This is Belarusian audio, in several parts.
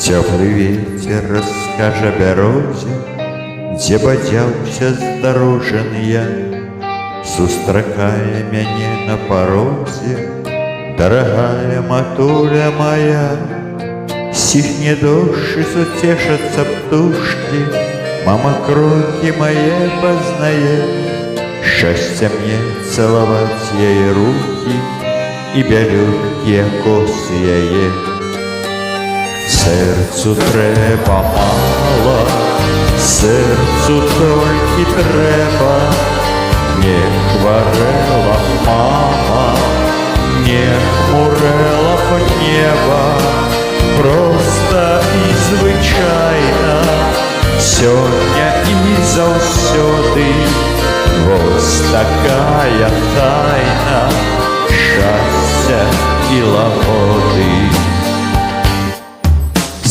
Теплый ветер расскажа бярозе, дзе бадзяўся здарожан я, сустракае мяне на парозе, дарагая матуля моя. Стихне дождь и суцешатся птушки, мама кроки мои познает. Счастье мне целовать ей руки и бялюткие косы яе. Серцу трэба мало, серцу толькі трэба, не хварэла мама, не хмурэла б неба. Просто і звычайна, сёння і заўсёды, вось такая тайна шчасця і лагоды.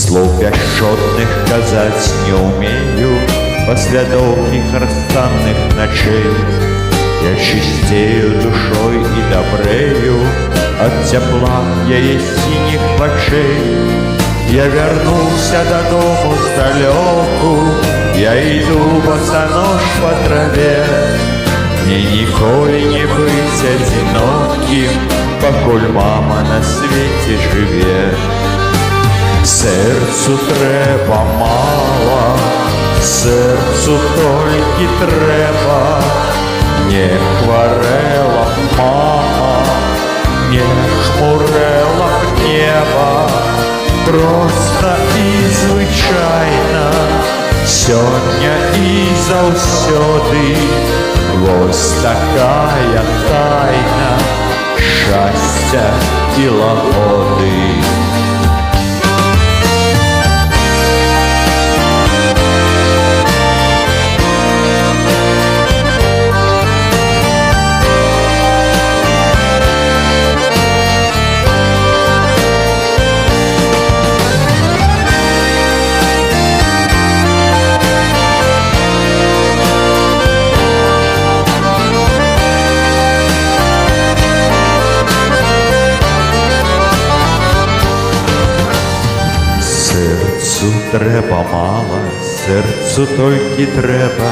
Слов пяшчотных казаць не ўмею, пасля доўгіх расстанных начэй. Я чысцею душой і дабрэю ад цяпла яе сініх вачэй. Я вярнуўся дадому здалёку, я іду босанож па траве. Мне ніколі не быць адзінокім, пакуль мама на свеце жыве. Серцу трэба мала, серцу толькі трэба, не хварэла мама, не хмурэла б неба. Просто і звычайна, сёння і заўсёды, вось такая тайна шчасця і лагоды. Серцу трэба мала, серцу толькі трэба,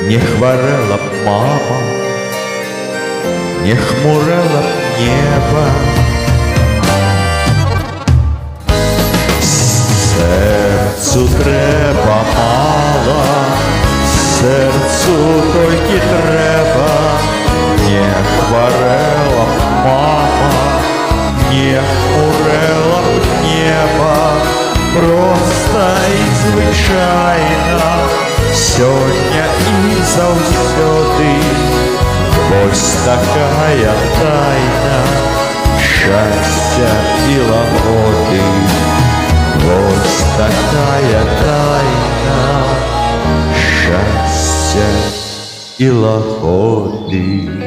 не хварэла б мама, не хмурэла б неба. Серцу трэба мала, серцу толькі трэба, не хварэла б мама, не хмурэла б неба. Просто і звычайна, сёння і заўсёды, вось такая тайна шчасця і лагоды. Вось такая тайна шчасця і лагоды.